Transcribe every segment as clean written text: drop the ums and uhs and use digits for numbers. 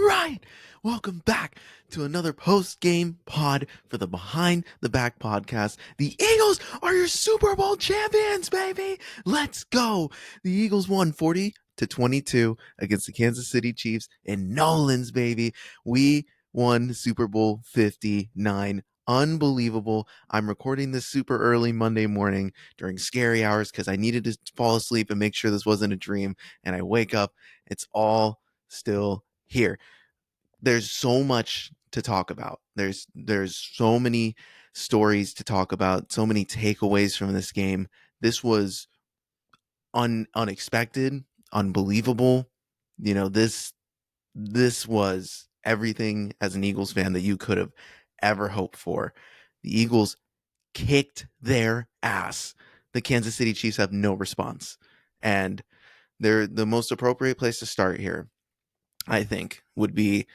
right. Welcome back to another post-game pod for the Behind the Back podcast. The Eagles are your Super Bowl champions, baby. Let's go. The Eagles won 40-22 against the Kansas City Chiefs in Nolan's, baby. We won Super Bowl 59. Unbelievable. I'm recording this super early Monday morning during scary hours because I needed to fall asleep and make sure this wasn't a dream. And I wake up, it's all still here. There's so much to talk about. There's so many stories to talk about, so many takeaways from this game. This was unexpected, unbelievable. This was everything as an Eagles fan that you could have ever hoped for. The Eagles kicked their ass. The Kansas City Chiefs have no response. And they're the most appropriate place to start here, I think, would be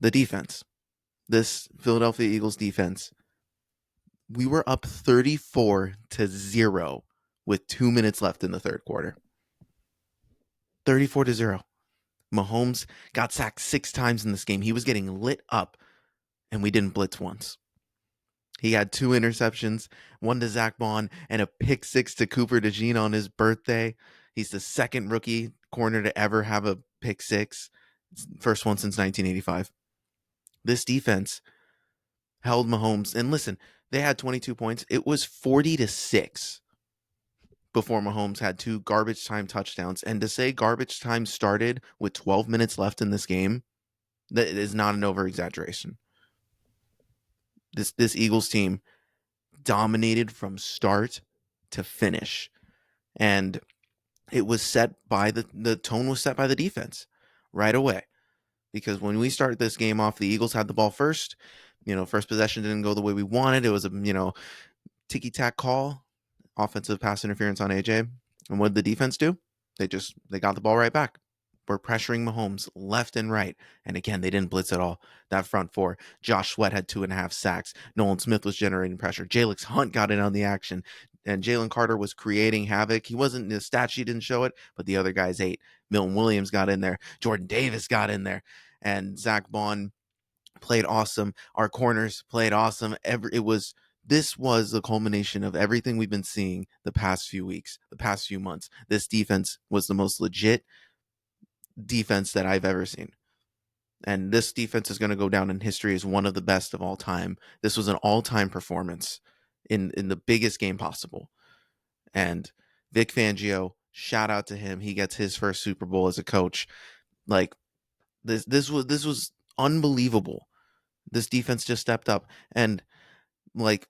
the defense. This Philadelphia Eagles defense. We were up 34-0 with 2 minutes left in the third quarter. 34-0. Mahomes got sacked 6 times in this game. He was getting lit up, and we didn't blitz once. He had 2 interceptions, one to Zach Bond, and a pick 6 to Cooper Dejean on his birthday. He's the second rookie corner to ever have a pick 6. First one since 1985. This defense held Mahomes. And listen, they had 22 points. It was 40-6 before Mahomes had 2 garbage time touchdowns. And to say garbage time started with 12 minutes left in this game, that is not an over-exaggeration. This Eagles team dominated from start to finish. And it was set by the tone was set by the defense right away. Because when we started this game off, the Eagles had the ball first. First possession didn't go the way we wanted. It was a, ticky-tack call, offensive pass interference on AJ. And what did the defense do? They got the ball right back. We're pressuring Mahomes left and right. And again, they didn't blitz at all. That front four. Josh Sweat had 2.5 sacks. Nolan Smith was generating pressure. Jalen Hunt got in on the action. And Jalen Carter was creating havoc. He wasn't, the stat sheet didn't show it, but the other guys ate. Milton Williams got in there. Jordan Davis got in there. And Zach Bond played awesome. Our corners played awesome. This was the culmination of everything we've been seeing the past few weeks, the past few months. This defense was the most legit defense that I've ever seen. And this defense is going to go down in history as one of the best of all time. This was an all-time performance in the biggest game possible. And Vic Fangio, shout out to him. He gets his first Super Bowl as a coach. Like this was unbelievable. This defense just stepped up, and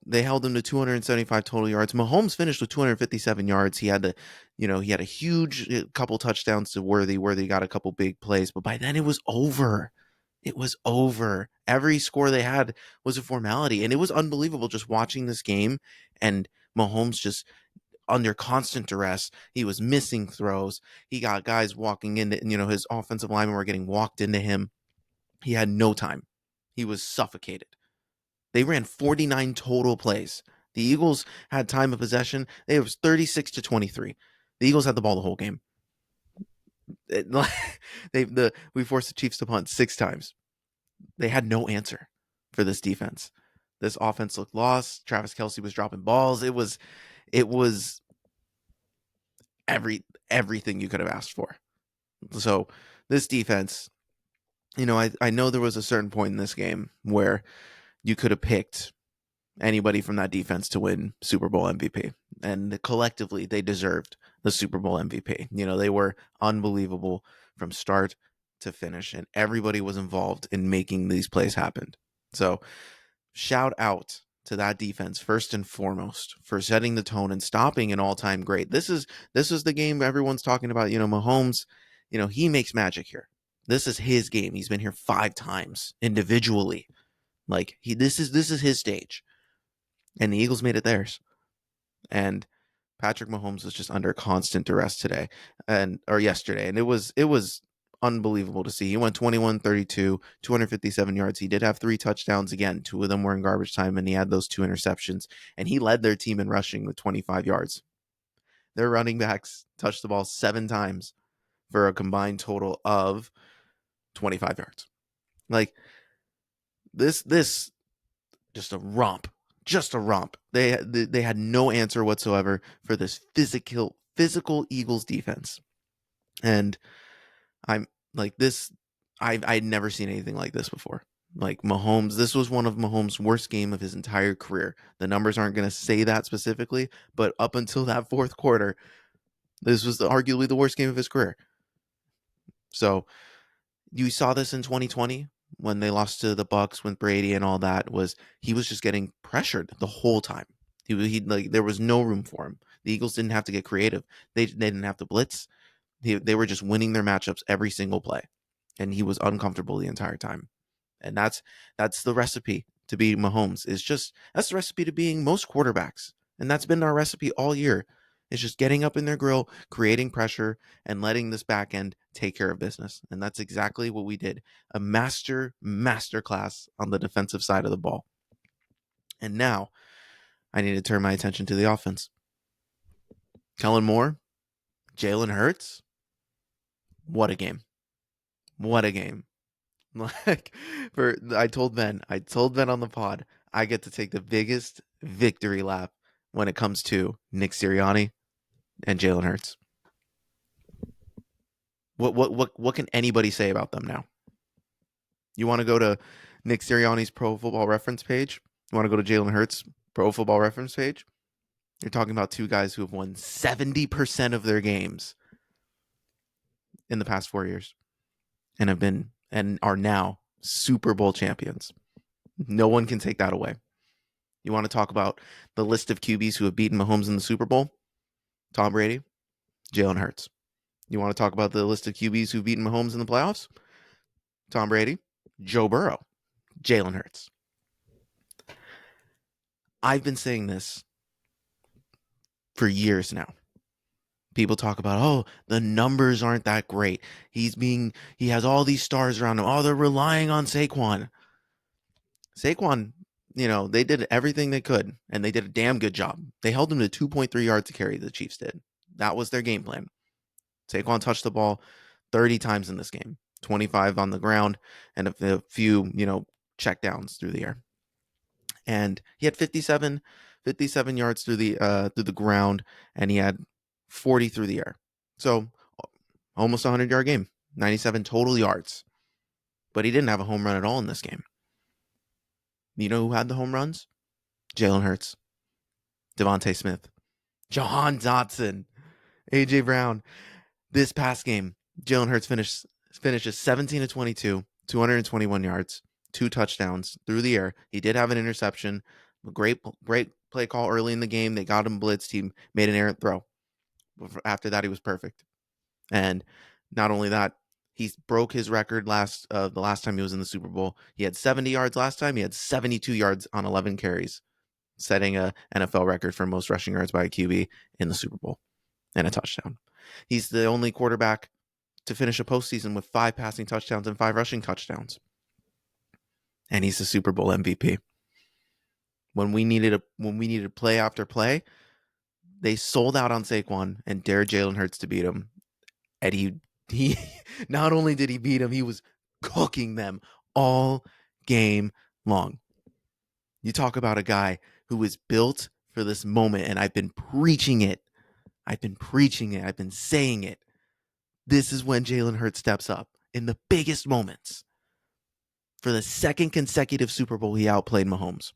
they held him to 275 total yards. Mahomes finished with 257 yards. He had a huge couple touchdowns to Worthy. Worthy got a couple big plays, but by then it was over. It was over. Every score they had was a formality, and it was unbelievable just watching this game. And Mahomes just under constant duress. He was missing throws. He got guys walking into, his offensive linemen were getting walked into him. He had no time. He was suffocated. They ran 49 total plays. The Eagles had time of possession. It was 36-23. The Eagles had the ball the whole game. We forced the Chiefs to punt 6 times. They had no answer for this defense. This offense looked lost. Travis Kelce was dropping balls. It was everything you could have asked for. So this defense, I know there was a certain point in this game where you could have picked anybody from that defense to win Super Bowl MVP. And collectively, they deserved the Super Bowl MVP. They were unbelievable from start to finish, and everybody was involved in making these plays happen. So shout out to that defense first and foremost for setting the tone and stopping an all-time great. This is the game everyone's talking about. Mahomes, he makes magic here. This is his game. He's been here 5 times individually. This is his stage, and the Eagles made it theirs. And Patrick Mahomes was just under constant duress yesterday, and it was unbelievable to see. He went 21-32, 257 yards. He did have 3 touchdowns. Again, 2 of them were in garbage time, and he had those 2 interceptions. And he led their team in rushing with 25 yards. Their running backs touched the ball 7 times for a combined total of 25 yards. Like this just a romp. Just a romp. They had no answer whatsoever for this physical Eagles defense. And I'm like this I'd never seen anything like this before. Like Mahomes, this was one of Mahomes' worst game of his entire career. The numbers aren't going to say that specifically, but up until that fourth quarter, this was arguably the worst game of his career. So you saw this in 2020 when they lost to the Bucks with Brady and all that. Was he was just getting pressured the whole time. He like there was no room for him. The Eagles didn't have to get creative. They didn't have to blitz. They were just winning their matchups every single play, and he was uncomfortable the entire time. And that's the recipe to beat Mahomes. That's the recipe to being most quarterbacks, and that's been our recipe all year. It's just getting up in their grill, creating pressure, and letting this back end take care of business. And that's exactly what we did. A master class on the defensive side of the ball. And now I need to turn my attention to the offense. Kellen Moore, Jalen Hurts. What a game. What a game. Like I told Ben on the pod, I get to take the biggest victory lap when it comes to Nick Sirianni and Jalen Hurts. What can anybody say about them now? You want to go to Nick Sirianni's Pro Football Reference page? You want to go to Jalen Hurts' Pro Football Reference page? You're talking about two guys who have won 70% of their games in the past 4 years and are now Super Bowl champions. No one can take that away. You want to talk about the list of QBs who have beaten Mahomes in the Super Bowl? Tom Brady, Jalen Hurts. You want to talk about the list of QBs who've beaten Mahomes in the playoffs? Tom Brady, Joe Burrow, Jalen Hurts. I've been saying this for years now. People talk about, oh, the numbers aren't that great. He has all these stars around him. Oh, they're relying on Saquon. Saquon, they did everything they could, and they did a damn good job. They held him to 2.3 yards to carry, the Chiefs did. That was their game plan. Saquon touched the ball 30 times in this game, 25 on the ground, and a few, check downs through the air. And he had 57 yards through the ground, and he had 40 through the air. So almost a 100-yard game, 97 total yards. But he didn't have a home run at all in this game. You know who had the home runs? Jalen Hurts, Devontae Smith, Jahan Dotson, A.J. Brown. This past game, Jalen Hurts finishes 17 of 22, 221 yards, 2 touchdowns through the air. He did have an interception. A great play call early in the game. They got him blitzed. He made an errant throw. After that, he was perfect. And not only that, he broke his record the last time he was in the Super Bowl. He had 70 yards last time. He had 72 yards on 11 carries, setting a NFL record for most rushing yards by a QB in the Super Bowl and a touchdown. He's the only quarterback to finish a postseason with 5 passing touchdowns and 5 rushing touchdowns. And he's the Super Bowl MVP. When we needed play after play, they sold out on Saquon and dared Jalen Hurts to beat him. And he not only did he beat him, he was cooking them all game long. You talk about a guy who was built for this moment, and I've been preaching it. I've been saying it. This is when Jalen Hurts steps up in the biggest moments. For the second consecutive Super Bowl, he outplayed Mahomes.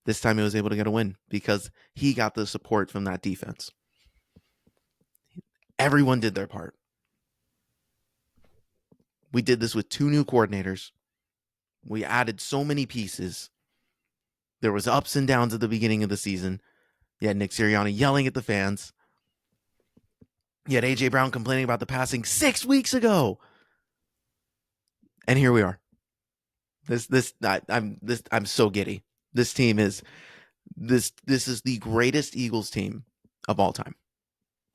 This time he was able to get a win because he got the support from that defense. Everyone did their part. We did this with 2 new coordinators. We added so many pieces. There was ups and downs at the beginning of the season. You had Nick Sirianni yelling at the fans. You had A.J. Brown complaining about the passing 6 weeks ago. And here we are. I'm so giddy. This team is this is the greatest Eagles team of all time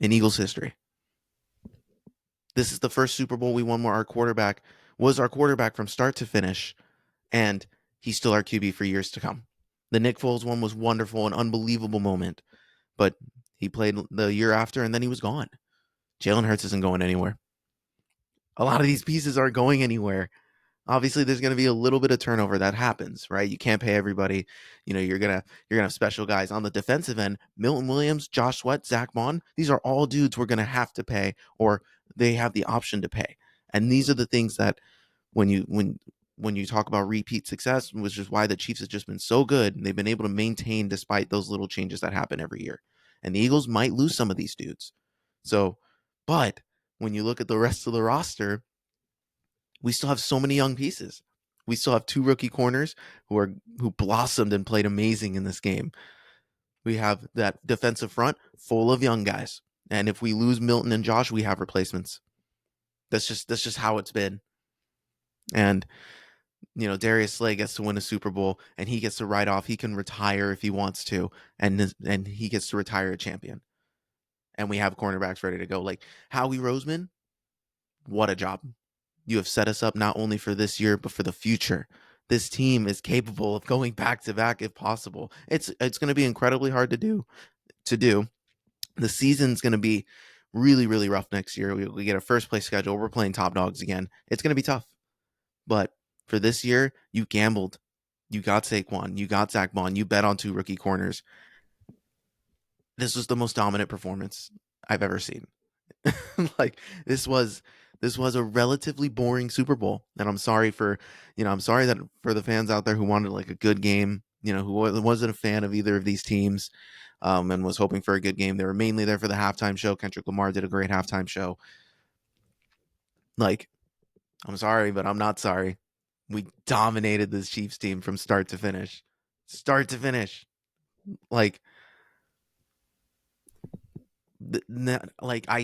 in Eagles history. This is the first Super Bowl we won where our quarterback was our quarterback from start to finish, and he's still our QB for years to come. The Nick Foles one was wonderful, an unbelievable moment, but he played the year after, and then he was gone. Jalen Hurts isn't going anywhere. A lot of these pieces aren't going anywhere. Obviously, there's going to be a little bit of turnover that happens, right? You can't pay everybody. You're gonna have special guys on the defensive end. Milton Williams, Josh Sweat, Zach Bond. These are all dudes we're going to have to pay, or they have the option to pay. And these are the things that when you talk about repeat success, which is why the Chiefs have just been so good, they've been able to maintain despite those little changes that happen every year. And the Eagles might lose some of these dudes. So, but when you look at the rest of the roster, we still have so many young pieces. We still have 2 rookie corners who blossomed and played amazing in this game. We have that defensive front full of young guys. And if we lose Milton and Josh, we have replacements. That's just how it's been. And Darius Slay gets to win a Super Bowl and he gets to write off. He can retire if he wants to, and he gets to retire a champion. And we have cornerbacks ready to go. Like Howie Roseman, what a job. You have set us up not only for this year, but for the future. This team is capable of going back to back if possible. It's going to be incredibly hard to do. The season's going to be really, really rough next year. We get a first place schedule. We're playing top dogs again. It's going to be tough. But for this year, you gambled. You got Saquon. You got Zach Bond. You bet on 2 rookie corners. This was the most dominant performance I've ever seen. Like this was a relatively boring Super Bowl, and I'm sorry that for the fans out there who wanted like a good game, who wasn't a fan of either of these teams, and was hoping for a good game. They were mainly there for the halftime show. Kendrick Lamar did a great halftime show. Like, I'm sorry, but I'm not sorry. We dominated this Chiefs team from start to finish. Like, I'm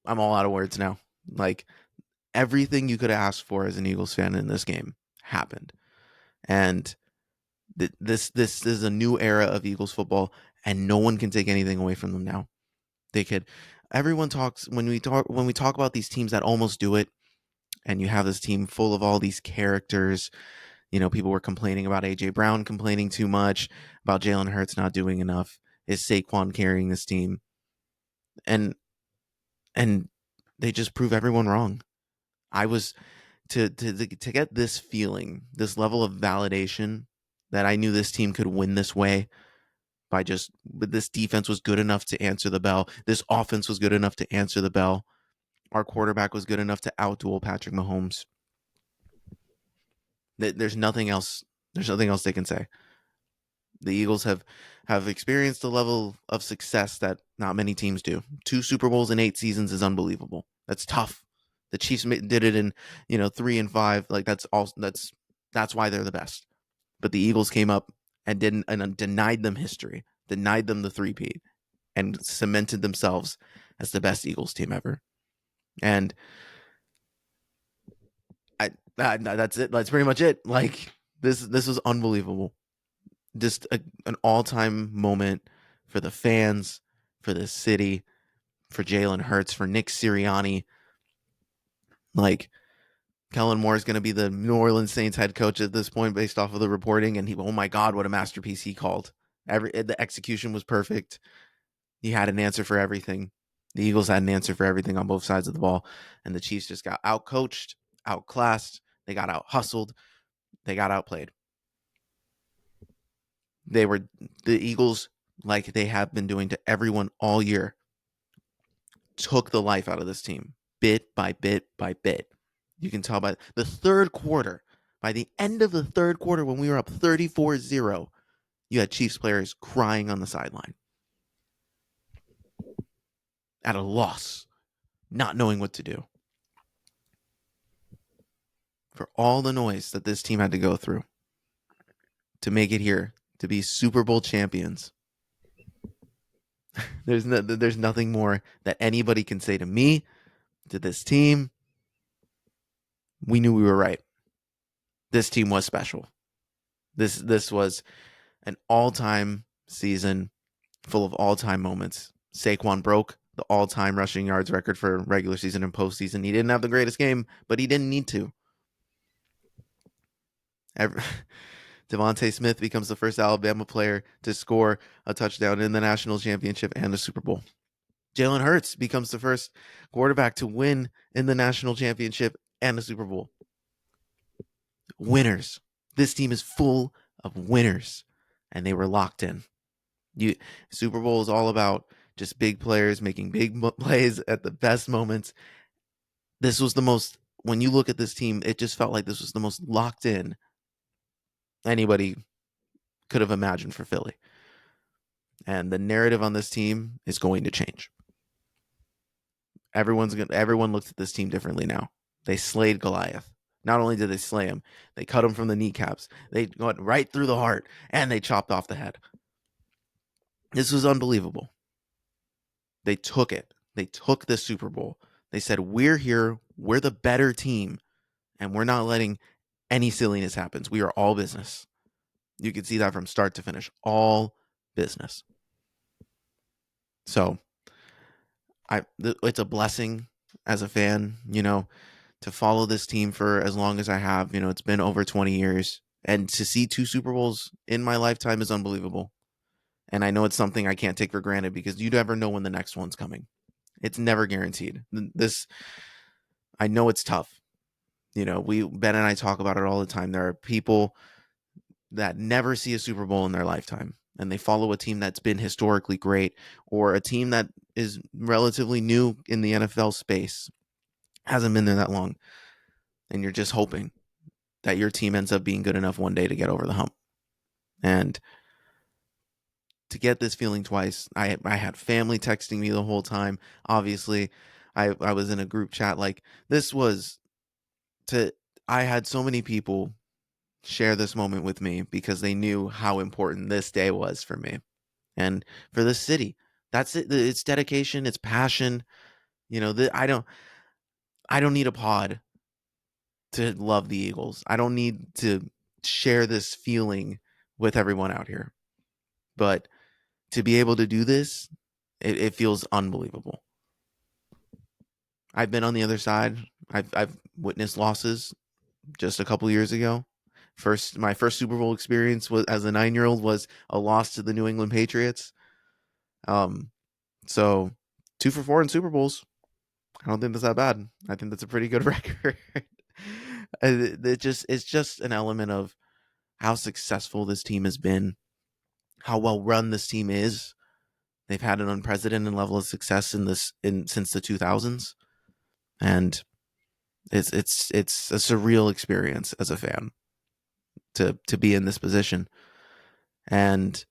all out of words now. Like, everything you could ask for as an Eagles fan in this game happened, and this is a new era of Eagles football, and no one can take anything away from them now. They could. Everyone talks when we talk about these teams that almost do it, and you have this team full of all these characters. People were complaining about AJ Brown complaining too much, about Jalen Hurts not doing enough. Is Saquon carrying this team? And they just prove everyone wrong. I was to get this feeling, this level of validation that I knew this team could win this way but this defense was good enough to answer the bell. This offense was good enough to answer the bell. Our quarterback was good enough to outduel Patrick Mahomes. There's nothing else. There's nothing else they can say. The Eagles have experienced a level of success that not many teams do. 2 Super Bowls in 8 seasons is unbelievable. That's tough. The Chiefs did it in 3 and 5. Like that's why they're the best. But the Eagles came up and denied them history, denied them the three-peat, and cemented themselves as the best Eagles team ever. And that's it. That's pretty much it. Like this was unbelievable. Just an all-time moment for the fans, for the city, for Jalen Hurts, for Nick Sirianni. Like Kellen Moore is going to be the New Orleans Saints head coach at this point based off of the reporting, and oh my God, what a masterpiece he called. The execution was perfect. He had an answer for everything. The Eagles had an answer for everything on both sides of the ball, and the Chiefs just got out-coached, outclassed. They got out-hustled. They got outplayed. The Eagles, like they have been doing to everyone all year, took the life out of this team, bit by bit by bit. You can tell by the third quarter, by the end of the third quarter when we were up 34-0, you had Chiefs players crying on the sideline. At a loss, not knowing what to do. For all the noise that this team had to go through to make it here, to be Super Bowl champions, there's nothing more that anybody can say to me, to this team. We knew we were right. This team was special. This was an all-time season full of all-time moments. Saquon broke the all-time rushing yards record for regular season and postseason. He didn't have the greatest game, but he didn't need to. Devontae Smith becomes the first Alabama player to score a touchdown in the national championship and the Super Bowl. Jalen Hurts becomes the first quarterback to win in the national championship and the Super Bowl. Winners. This team is full of winners, and they were locked in. Super Bowl is all about just big players making big plays at the best moments. This was the most, when you look at this team, it just felt like this was the most locked in anybody could have imagined for Philly. And the narrative on this team is going to change. Everyone looks at this team differently now. They slayed Goliath. Not only did they slay him, they cut him from the kneecaps. They went right through the heart, and they chopped off the head. This was unbelievable. They took it. They took the Super Bowl. They said, we're here. We're the better team, and we're not letting any silliness happen. We are all business. You can see that from start to finish. All business. So it's a blessing as a fan, to follow this team for as long as I have. It's been over 20 years. And to see 2 Super Bowls in my lifetime is unbelievable. And I know it's something I can't take for granted because you never know when the next one's coming. It's never guaranteed. I know it's tough. Ben and I talk about it all the time. There are people that never see a Super Bowl in their lifetime, and they follow a team that's been historically great or a team that is relatively new in the NFL space, hasn't been there that long, and you're just hoping that your team ends up being good enough one day to get over the hump. And to get this feeling twice, I had family texting me the whole time. Obviously, I was in a group chat. Like, I had so many people share this moment with me because they knew how important this day was for me and for the city. That's it. It's dedication, it's passion. I don't need a pod to love the Eagles. I don't need to share this feeling with everyone out here. But to be able to do this, it feels unbelievable. I've been on the other side. I've witnessed losses just a couple years ago. My first Super Bowl experience was as a 9-year-old was a loss to the New England Patriots. So 2 for 4 in Super Bowls. I don't think that's that bad. I think that's a pretty good record. It's just an element of how successful this team has been, how well run this team is. They've had an unprecedented level of success since the 2000s, and it's a surreal experience as a fan to be in this position. And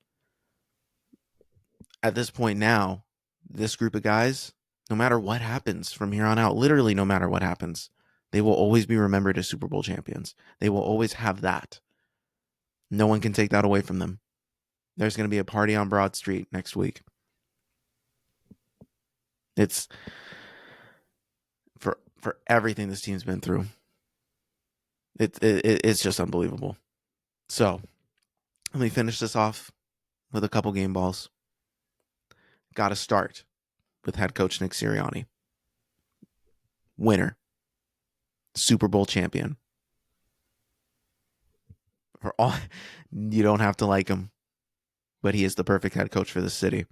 at this point now, this group of guys, no matter what happens from here on out, literally no matter what happens, they will always be remembered as Super Bowl champions. They will always have that. No one can take that away from them. There's going to be a party on Broad Street next week. It's for everything this team's been through. It's just unbelievable. So let me finish this off with a couple game balls. Got to start with head coach Nick Sirianni. Winner. Super Bowl champion. For all, you don't have to like him, but he is the perfect head coach for this city.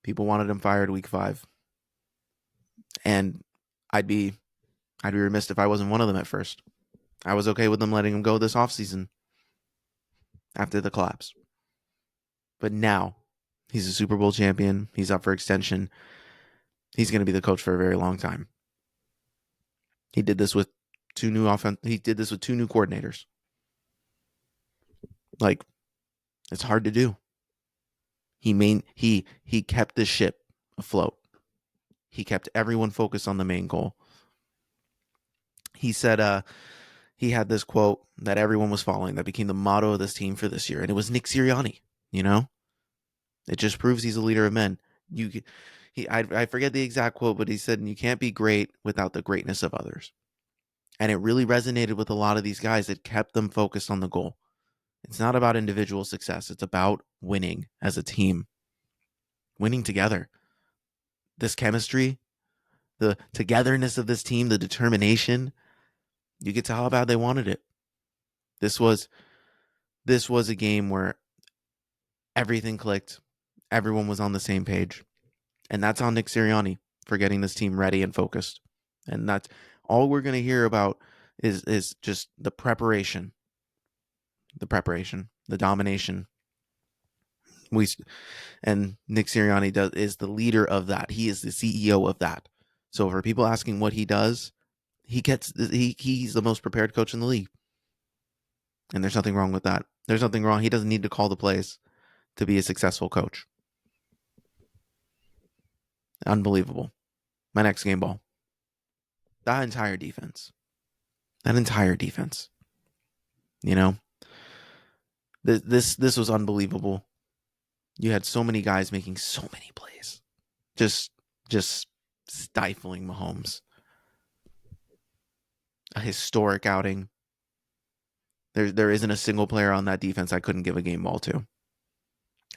People wanted him fired week 5. And I'd be remiss if I wasn't one of them at first. I was okay with them letting him go this offseason after the collapse. But now he's a Super Bowl champion. He's up for extension. He's going to be the coach for a very long time. He did this with 2 new coordinators. Like, it's hard to do. He kept the ship afloat. He kept everyone focused on the main goal. He said he had this quote that everyone was following that became the motto of this team for this year, and it was Nick Sirianni. It just proves he's a leader of men. I forget the exact quote, but he said, "You can't be great without the greatness of others." And it really resonated with a lot of these guys. It kept them focused on the goal. It's not about individual success. It's about winning as a team, winning together. This chemistry, the togetherness of this team, the determination, you could tell how bad they wanted it. This was a game where everything clicked. Everyone was on the same page. And that's on Nick Sirianni for getting this team ready and focused. And that's all we're going to hear about is just the preparation, the domination. We and Nick Sirianni is the leader of that. He is the CEO of that. So for people asking what he does, he's the most prepared coach in the league, and there's nothing wrong with that. There's nothing wrong. He doesn't need to call the plays to be a successful coach. Unbelievable. My next game ball. That entire defense. You know, this was unbelievable. You had so many guys making so many plays, just stifling Mahomes. A historic outing. There isn't a single player on that defense I couldn't give a game ball to.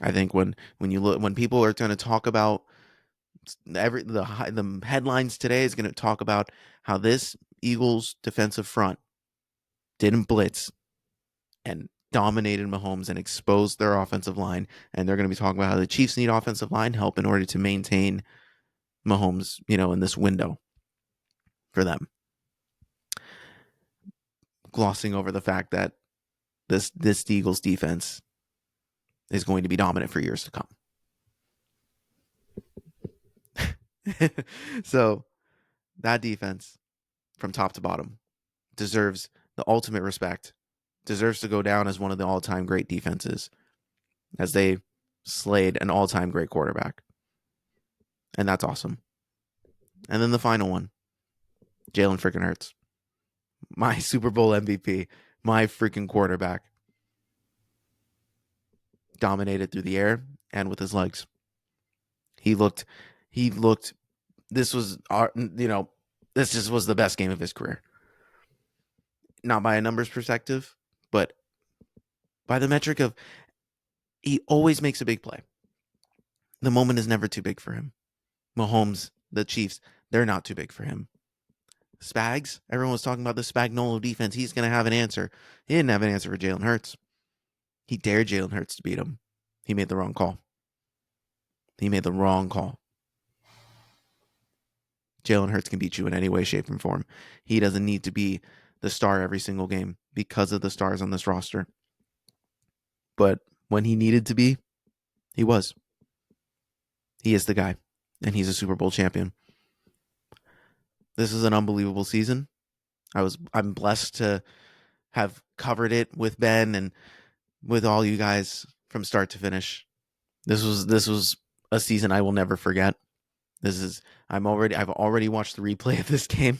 I think when people are going to talk about the headlines today is going to talk about how this Eagles defensive front didn't blitz and dominated Mahomes and exposed their offensive line, and they're going to be talking about how the Chiefs need offensive line help in order to maintain Mahomes, in this window for them. Glossing over the fact that this Eagles defense is going to be dominant for years to come. So that defense from top to bottom deserves the ultimate respect, deserves to go down as one of the all-time great defenses as they slayed an all-time great quarterback. And that's awesome. And then the final one, Jalen freaking Hurts. My Super Bowl MVP, my freaking quarterback. Dominated through the air and with his legs. He looked, this was, this just was the best game of his career. Not by a numbers perspective, but by the metric of he always makes a big play. The moment is never too big for him. Mahomes, the Chiefs, they're not too big for him. Spags, everyone was talking about the Spagnuolo defense. He's going to have an answer. He didn't have an answer for Jalen Hurts. He dared Jalen Hurts to beat him. He made the wrong call. Jalen Hurts can beat you in any way, shape, and form. He doesn't need to be the star every single game because of the stars on this roster. But when he needed to be, he was. He is the guy, and he's a Super Bowl champion. This is an unbelievable season. I'm blessed to have covered it with Ben and with all you guys from start to finish. This was a season I will never forget. I've already watched the replay of this game.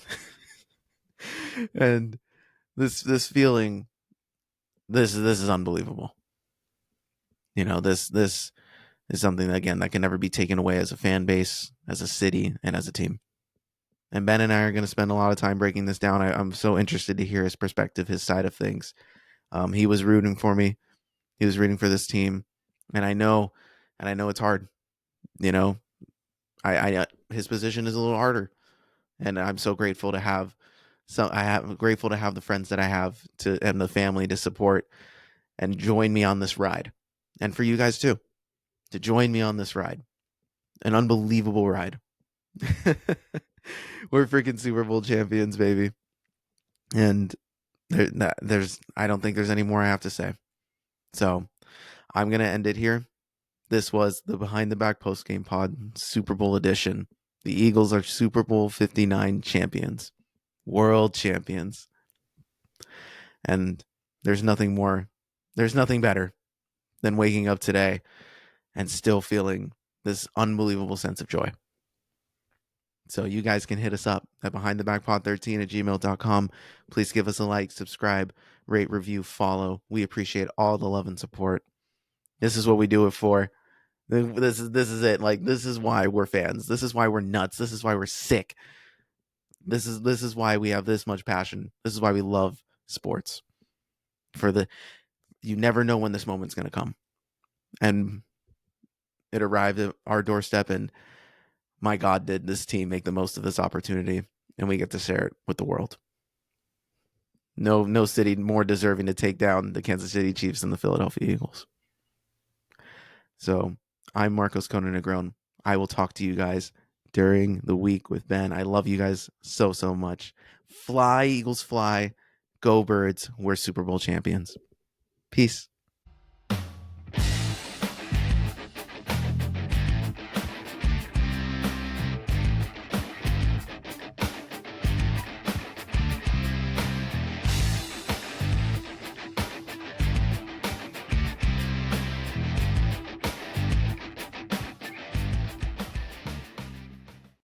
And this feeling, this is unbelievable. This is something that, again, that can never be taken away as a fan base, as a city, and as a team. And Ben and I are going to spend a lot of time breaking this down. I'm so interested to hear his perspective, his side of things. He was rooting for me. He was rooting for this team. And I know it's hard. His position is a little harder. And I'm so grateful to have grateful to have the friends that I have and the family to support and join me on this ride. And for you guys too, to join me on this ride. An unbelievable ride. We're freaking Super Bowl champions, baby. And I don't think there's any more I have to say. So I'm going to end it here. This was the Behind the Back Postgame Pod Super Bowl edition. The Eagles are Super Bowl 59 champions, world champions. And there's nothing better than waking up today and still feeling this unbelievable sense of joy. So you guys can hit us up at behindthebackpod13@gmail.com. Please give us a like, subscribe, rate, review, follow. We appreciate all the love and support. This is what we do it for. This is it. Like, this is why we're fans. This is why we're nuts. This is why we're sick. This is why we have this much passion. This is why we love sports. You never know when this moment's going to come. And it arrived at our doorstep, and my God, did this team make the most of this opportunity, and we get to share it with the world. No city more deserving to take down the Kansas City Chiefs than the Philadelphia Eagles. So I'm Marcos Conan Negron. I will talk to you guys during the week with Ben. I love you guys so much. Fly, Eagles fly. Go Birds. We're Super Bowl champions. Peace.